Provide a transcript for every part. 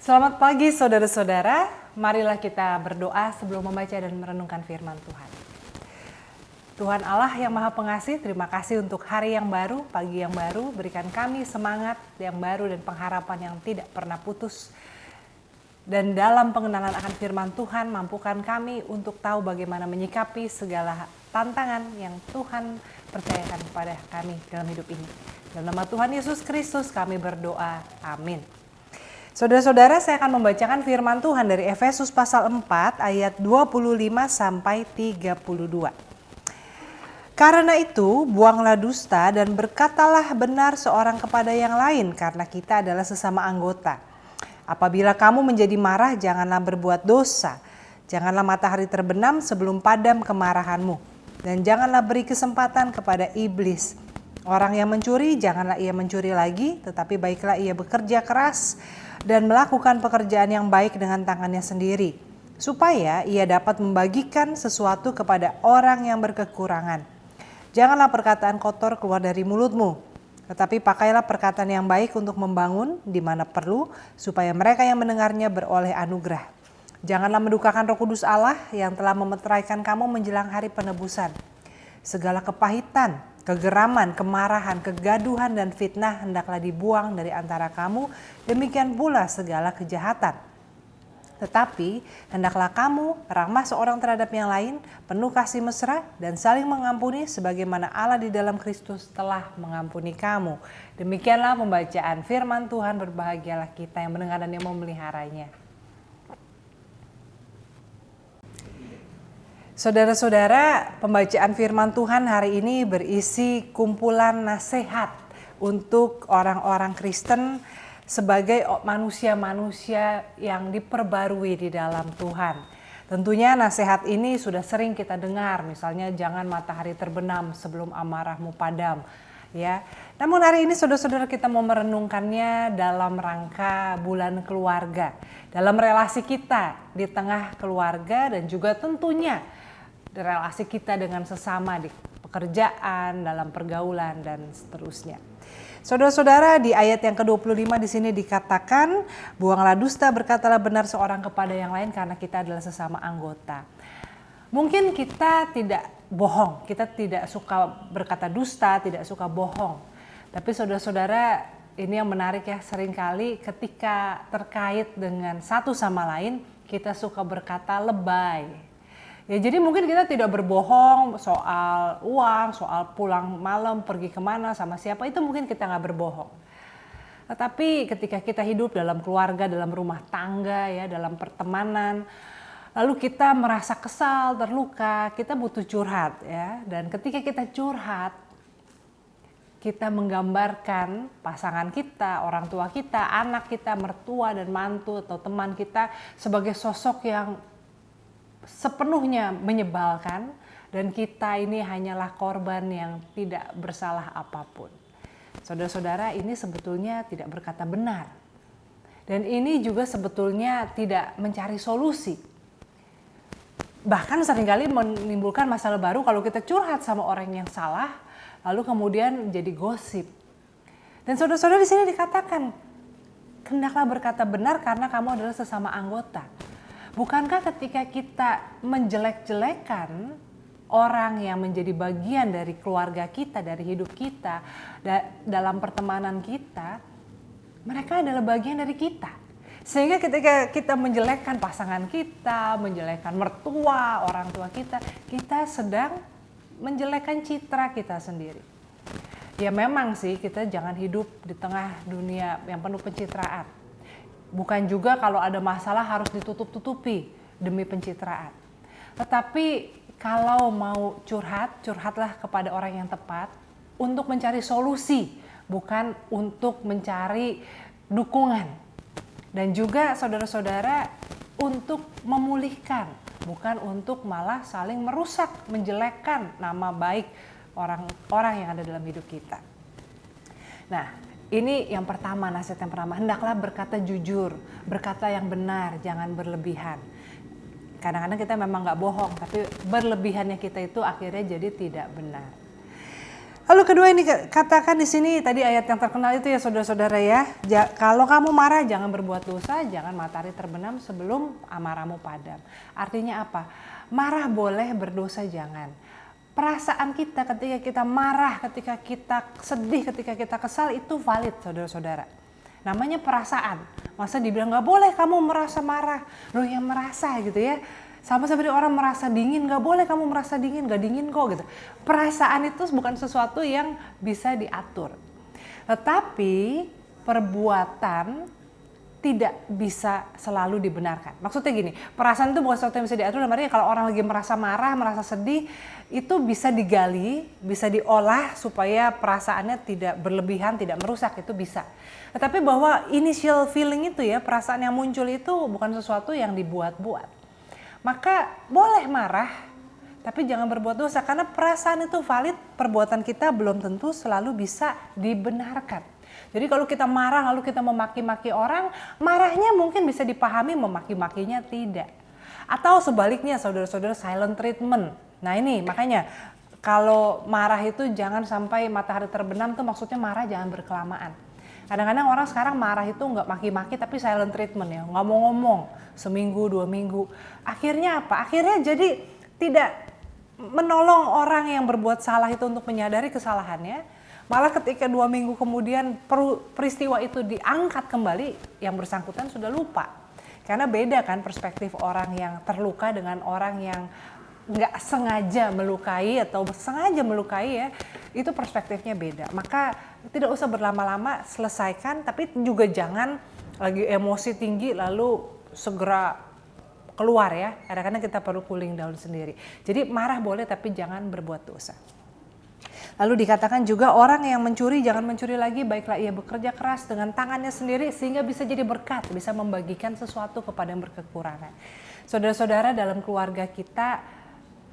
Selamat pagi saudara-saudara, marilah kita berdoa sebelum membaca dan merenungkan firman Tuhan. Tuhan Allah yang Maha Pengasih, terima kasih untuk hari yang baru, pagi yang baru, berikan kami semangat yang baru dan pengharapan yang tidak pernah putus. Dan dalam pengenalan akan firman Tuhan, mampukan kami untuk tahu bagaimana menyikapi segala tantangan yang Tuhan percayakan kepada kami dalam hidup ini. Dalam nama Tuhan Yesus Kristus kami berdoa, amin. Saudara-saudara, saya akan membacakan firman Tuhan dari Efesus pasal 4 ayat 25 sampai 32. Karena itu, buanglah dusta dan berkatalah benar seorang kepada yang lain, karena kita adalah sesama anggota. Apabila kamu menjadi marah, janganlah berbuat dosa. Janganlah matahari terbenam sebelum padam kemarahanmu. Dan janganlah beri kesempatan kepada iblis. Orang yang mencuri, janganlah ia mencuri lagi, tetapi baiklah ia bekerja keras dan melakukan pekerjaan yang baik dengan tangannya sendiri, supaya ia dapat membagikan sesuatu kepada orang yang berkekurangan. Janganlah perkataan kotor keluar dari mulutmu, tetapi pakailah perkataan yang baik untuk membangun di mana perlu, supaya mereka yang mendengarnya beroleh anugerah. Janganlah mendukakan Roh Kudus Allah yang telah memeteraikan kamu menjelang hari penebusan. Segala kepahitan, kegeraman, kemarahan, kegaduhan, dan fitnah hendaklah dibuang dari antara kamu, demikian pula segala kejahatan. Tetapi hendaklah kamu ramah seorang terhadap yang lain, penuh kasih mesra, dan saling mengampuni sebagaimana Allah di dalam Kristus telah mengampuni kamu. Demikianlah pembacaan firman Tuhan, berbahagialah kita yang mendengar dan yang memeliharanya. Saudara-saudara, pembacaan firman Tuhan hari ini berisi kumpulan nasihat untuk orang-orang Kristen sebagai manusia-manusia yang diperbarui di dalam Tuhan. Tentunya nasihat ini sudah sering kita dengar, misalnya jangan matahari terbenam sebelum amarahmu padam. Ya, namun hari ini saudara-saudara kita mau merenungkannya dalam rangka bulan keluarga, dalam relasi kita di tengah keluarga dan juga tentunya relasi kita dengan sesama di pekerjaan, dalam pergaulan dan seterusnya. Saudara-saudara, di ayat yang ke-25 di sini dikatakan, buanglah dusta, berkatalah benar seorang kepada yang lain karena kita adalah sesama anggota. Mungkin kita tidak bohong, kita tidak suka berkata dusta, tidak suka bohong. Tapi saudara-saudara, ini yang menarik ya, seringkali ketika terkait dengan satu sama lain, kita suka berkata lebay. Ya, jadi mungkin kita tidak berbohong soal uang, soal pulang malam, pergi kemana, sama siapa, itu mungkin kita nggak berbohong. Tetapi ketika kita hidup dalam keluarga, dalam rumah tangga, ya, dalam pertemanan, lalu kita merasa kesal, terluka, kita butuh curhat, ya. Dan ketika kita curhat, kita menggambarkan pasangan kita, orang tua kita, anak kita, mertua dan mantu atau teman kita sebagai sosok yang sepenuhnya menyebalkan, dan kita ini hanyalah korban yang tidak bersalah apapun. Saudara-saudara, ini sebetulnya tidak berkata benar. Dan ini juga sebetulnya tidak mencari solusi. Bahkan seringkali menimbulkan masalah baru kalau kita curhat sama orang yang salah, lalu kemudian jadi gosip. Dan saudara-saudara di sini dikatakan, hendaklah berkata benar karena kamu adalah sesama anggota. Bukankah ketika kita menjelek-jelekan orang yang menjadi bagian dari keluarga kita, dari hidup kita, dalam pertemanan kita, mereka adalah bagian dari kita. Sehingga ketika kita menjelekkan pasangan kita, menjelekkan mertua, orang tua kita, kita sedang menjelekkan citra kita sendiri. Ya memang sih kita jangan hidup di tengah dunia yang penuh pencitraan. Bukan juga kalau ada masalah harus ditutup-tutupi demi pencitraan. Tetapi kalau mau curhat, curhatlah kepada orang yang tepat untuk mencari solusi, bukan untuk mencari dukungan. Dan juga saudara-saudara untuk memulihkan, bukan untuk malah saling merusak, menjelekkan nama baik orang-orang yang ada dalam hidup kita. Nah, ini yang pertama, nasihat yang pertama, hendaklah berkata jujur, berkata yang benar, jangan berlebihan. Kadang-kadang kita memang gak bohong, tapi berlebihannya kita itu akhirnya jadi tidak benar. Lalu kedua ini katakan di sini tadi ayat yang terkenal itu ya saudara-saudara ya. Kalau kamu marah jangan berbuat dosa, jangan matahari terbenam sebelum amarahmu padam. Artinya apa? Marah boleh, berdosa jangan. Perasaan kita ketika kita marah, ketika kita sedih, ketika kita kesal itu valid saudara-saudara. Namanya perasaan. Masa dibilang nggak boleh kamu merasa marah. Loh yang merasa gitu ya. Sama seperti orang merasa dingin, gak boleh kamu merasa dingin, gak dingin kok gitu. Perasaan itu bukan sesuatu yang bisa diatur. Tetapi perbuatan tidak bisa selalu dibenarkan. Maksudnya gini, perasaan itu bukan sesuatu yang bisa diatur. Artinya kalau orang lagi merasa marah, merasa sedih, itu bisa digali, bisa diolah supaya perasaannya tidak berlebihan, tidak merusak, itu bisa. Tetapi bahwa initial feeling itu ya, perasaan yang muncul itu bukan sesuatu yang dibuat-buat. Maka boleh marah, tapi jangan berbuat dosa. Karena perasaan itu valid, perbuatan kita belum tentu selalu bisa dibenarkan. Jadi kalau kita marah lalu kita memaki-maki orang, marahnya mungkin bisa dipahami, memaki-makinya tidak. Atau sebaliknya saudara-saudara, silent treatment. Nah ini makanya kalau marah itu jangan sampai matahari terbenam, tuh maksudnya marah jangan berkelamaan. Kadang-kadang orang sekarang marah itu nggak maki-maki tapi silent treatment ya, nggak mau ngomong seminggu 2 minggu. Akhirnya apa? Akhirnya jadi tidak menolong orang yang berbuat salah itu untuk menyadari kesalahannya. Malah ketika 2 minggu kemudian peristiwa itu diangkat kembali, yang bersangkutan sudah lupa. Karena beda kan perspektif orang yang terluka dengan orang yang nggak sengaja melukai atau sengaja melukai ya, itu perspektifnya beda. Maka tidak usah berlama-lama, selesaikan, tapi juga jangan lagi emosi tinggi lalu segera keluar ya. Kadang-kadang kita perlu cooling down sendiri. Jadi marah boleh tapi jangan berbuat dosa. Lalu dikatakan juga orang yang mencuri jangan mencuri lagi, baiklah ia bekerja keras dengan tangannya sendiri sehingga bisa jadi berkat, bisa membagikan sesuatu kepada yang berkekurangan. Saudara-saudara, dalam keluarga kita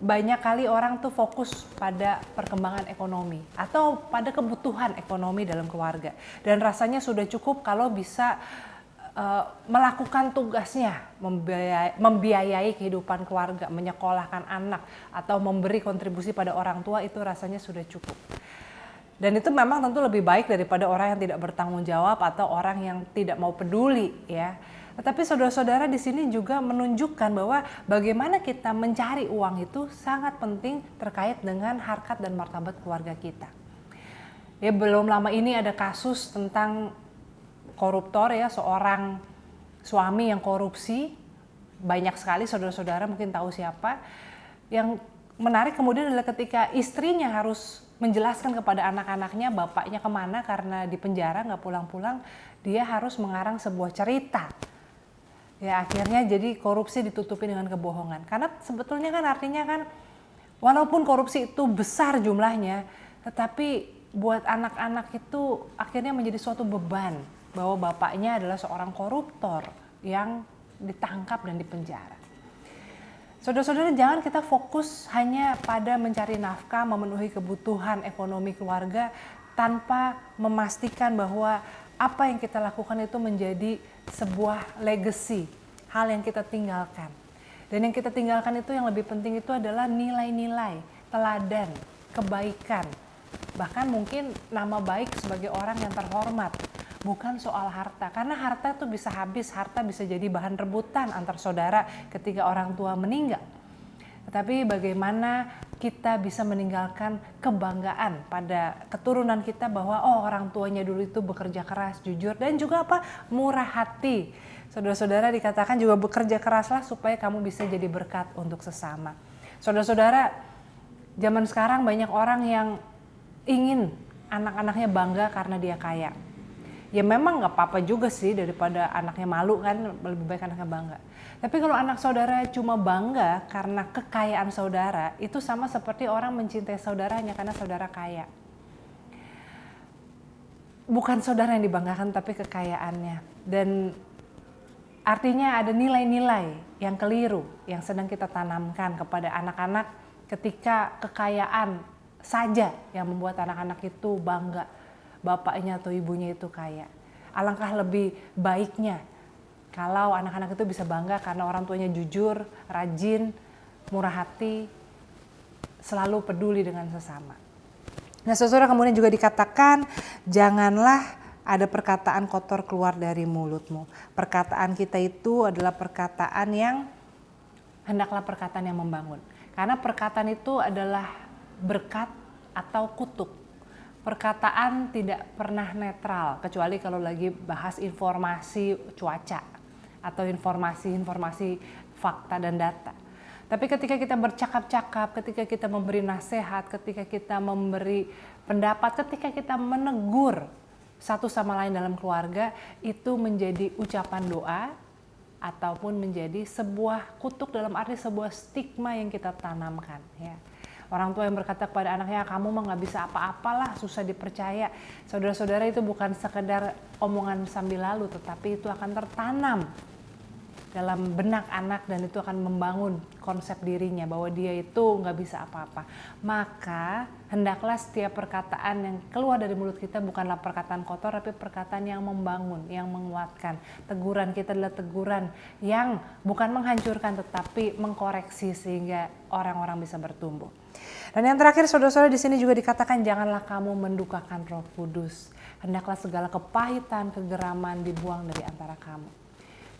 banyak kali orang tuh fokus pada perkembangan ekonomi atau pada kebutuhan ekonomi dalam keluarga. Dan rasanya sudah cukup kalau bisa melakukan tugasnya, membiayai kehidupan keluarga, menyekolahkan anak, atau memberi kontribusi pada orang tua, itu rasanya sudah cukup. Dan itu memang tentu lebih baik daripada orang yang tidak bertanggung jawab atau orang yang tidak mau peduli ya. Tetapi saudara-saudara di sini juga menunjukkan bahwa bagaimana kita mencari uang itu sangat penting terkait dengan harkat dan martabat keluarga kita. Ya belum lama ini ada kasus tentang koruptor ya, seorang suami yang korupsi, banyak sekali saudara-saudara mungkin tahu siapa. Yang menarik kemudian adalah ketika istrinya harus menjelaskan kepada anak-anaknya bapaknya kemana karena di penjara nggak pulang-pulang, dia harus mengarang sebuah cerita. Ya akhirnya jadi korupsi ditutupi dengan kebohongan. Karena sebetulnya kan artinya kan walaupun korupsi itu besar jumlahnya, tetapi buat anak-anak itu akhirnya menjadi suatu beban bahwa bapaknya adalah seorang koruptor yang ditangkap dan dipenjara. Saudara-saudara, jangan kita fokus hanya pada mencari nafkah, memenuhi kebutuhan ekonomi keluarga tanpa memastikan bahwa apa yang kita lakukan itu menjadi sebuah legacy, hal yang kita tinggalkan. Dan yang kita tinggalkan itu yang lebih penting itu adalah nilai-nilai, teladan, kebaikan. Bahkan mungkin nama baik sebagai orang yang terhormat, bukan soal harta. Karena harta itu bisa habis, harta bisa jadi bahan rebutan antar saudara ketika orang tua meninggal. Tetapi bagaimana kita bisa meninggalkan kebanggaan pada keturunan kita bahwa oh orang tuanya dulu itu bekerja keras, jujur, dan juga apa? Murah hati. Saudara-saudara dikatakan juga bekerja keraslah supaya kamu bisa jadi berkat untuk sesama. Saudara-saudara, zaman sekarang banyak orang yang ingin anak-anaknya bangga karena dia kaya. Ya memang nggak apa-apa juga sih, daripada anaknya malu kan, lebih baik anaknya bangga. Tapi kalau anak saudara cuma bangga karena kekayaan saudara, itu sama seperti orang mencintai saudara hanya karena saudara kaya. Bukan saudara yang dibanggakan tapi kekayaannya. Dan artinya ada nilai-nilai yang keliru yang sedang kita tanamkan kepada anak-anak ketika kekayaan saja yang membuat anak-anak itu bangga bapaknya atau ibunya itu kaya. Alangkah lebih baiknya kalau anak-anak itu bisa bangga karena orang tuanya jujur, rajin, murah hati, selalu peduli dengan sesama. Nah, saudara, kemudian juga dikatakan, janganlah ada perkataan kotor keluar dari mulutmu. Perkataan kita itu adalah perkataan yang, hendaklah perkataan yang membangun. Karena perkataan itu adalah berkat atau kutuk. Perkataan tidak pernah netral, kecuali kalau lagi bahas informasi cuaca atau informasi fakta dan data. Tapi ketika kita bercakap-cakap, ketika kita memberi nasihat, ketika kita memberi pendapat, ketika kita menegur satu sama lain dalam keluarga, itu menjadi ucapan doa ataupun menjadi sebuah kutuk, dalam arti sebuah stigma yang kita tanamkan. Ya. Orang tua yang berkata kepada anaknya, kamu mah gak bisa apa-apalah, susah dipercaya. Saudara-saudara, itu bukan sekedar omongan sambil lalu, tetapi itu akan tertanam dalam benak anak dan itu akan membangun konsep dirinya bahwa dia itu nggak bisa apa-apa. Maka hendaklah setiap perkataan yang keluar dari mulut kita bukanlah perkataan kotor, tapi perkataan yang membangun, yang menguatkan. Teguran kita adalah teguran yang bukan menghancurkan tetapi mengkoreksi sehingga orang-orang bisa bertumbuh. Dan yang terakhir, saudara-saudara, di sini juga dikatakan janganlah kamu mendukakan Roh Kudus. Hendaklah segala kepahitan, kegeraman dibuang dari antara kamu.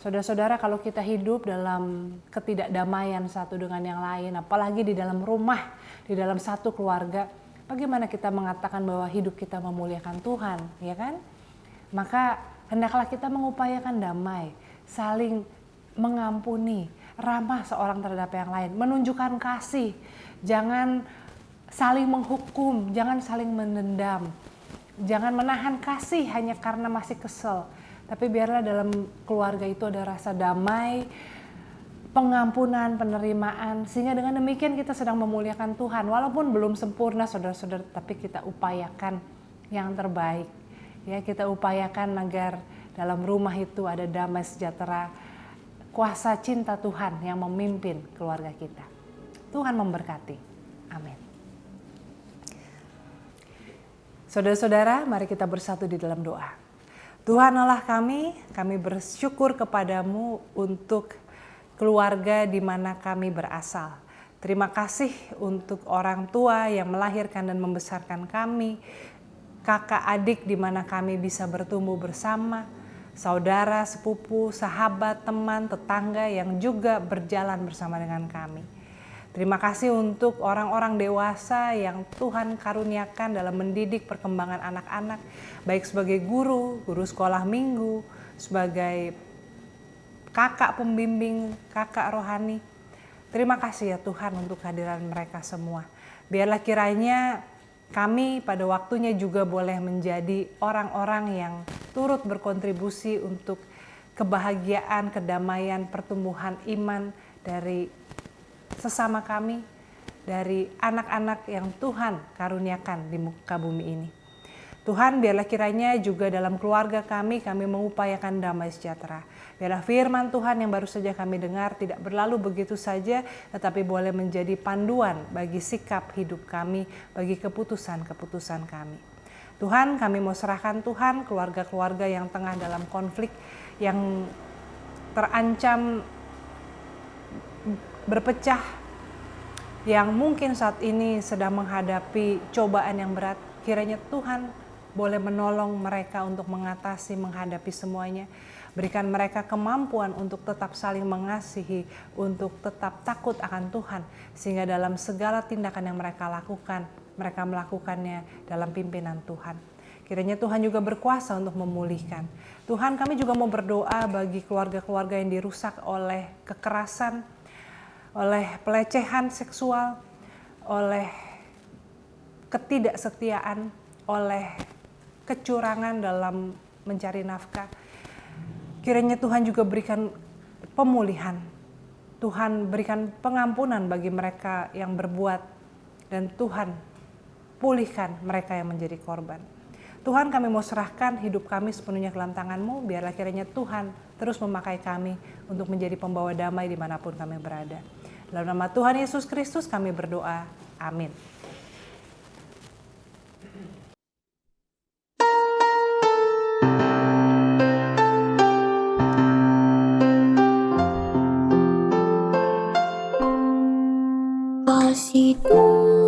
Saudara-saudara, kalau kita hidup dalam ketidakdamaian satu dengan yang lain, apalagi di dalam rumah, di dalam satu keluarga, bagaimana kita mengatakan bahwa hidup kita memuliakan Tuhan, ya kan? Maka hendaklah kita mengupayakan damai, saling mengampuni, ramah seorang terhadap yang lain, menunjukkan kasih, jangan saling menghukum, jangan saling menendam, jangan menahan kasih hanya karena masih kesel. Tapi biarlah dalam keluarga itu ada rasa damai, pengampunan, penerimaan. Sehingga dengan demikian kita sedang memuliakan Tuhan. Walaupun belum sempurna, saudara-saudara, tapi kita upayakan yang terbaik. Ya, kita upayakan agar dalam rumah itu ada damai sejahtera, kuasa cinta Tuhan yang memimpin keluarga kita. Tuhan memberkati. Amin. Saudara-saudara, mari kita bersatu di dalam doa. Tuhan Allah kami bersyukur kepadamu untuk keluarga di mana kami berasal. Terima kasih untuk orang tua yang melahirkan dan membesarkan kami, kakak adik di mana kami bisa bertumbuh bersama, saudara, sepupu, sahabat, teman, tetangga yang juga berjalan bersama dengan kami. Terima kasih untuk orang-orang dewasa yang Tuhan karuniakan dalam mendidik perkembangan anak-anak, baik sebagai guru sekolah minggu, sebagai kakak pembimbing, kakak rohani. Terima kasih ya Tuhan untuk kehadiran mereka semua. Biarlah kiranya kami pada waktunya juga boleh menjadi orang-orang yang turut berkontribusi untuk kebahagiaan, kedamaian, pertumbuhan iman dari sesama kami, dari anak-anak yang Tuhan karuniakan di muka bumi ini. Tuhan, biarlah kiranya juga dalam keluarga kami mengupayakan damai sejahtera. Biarlah firman Tuhan yang baru saja kami dengar tidak berlalu begitu saja, tetapi boleh menjadi panduan bagi sikap hidup kami, bagi keputusan-keputusan kami. Tuhan, kami mau serahkan Tuhan keluarga-keluarga yang tengah dalam konflik, yang terancam berpecah, yang mungkin saat ini sedang menghadapi cobaan yang berat. Kiranya Tuhan boleh menolong mereka untuk menghadapi semuanya. Berikan mereka kemampuan untuk tetap saling mengasihi, untuk tetap takut akan Tuhan, sehingga dalam segala tindakan yang mereka lakukan, mereka melakukannya dalam pimpinan Tuhan. Kiranya Tuhan juga berkuasa untuk memulihkan. Tuhan, kami juga mau berdoa bagi keluarga-keluarga yang dirusak oleh kekerasan, oleh pelecehan seksual, oleh ketidaksetiaan, oleh kecurangan dalam mencari nafkah. Kiranya Tuhan juga berikan pemulihan. Tuhan berikan pengampunan bagi mereka yang berbuat, dan Tuhan pulihkan mereka yang menjadi korban. Tuhan, kami mau serahkan hidup kami sepenuhnya ke dalam tangan-Mu. Biarlah kiranya Tuhan terus memakai kami untuk menjadi pembawa damai dimanapun kami berada. Dalam nama Tuhan Yesus Kristus kami berdoa. Amin. Kasih Tuhan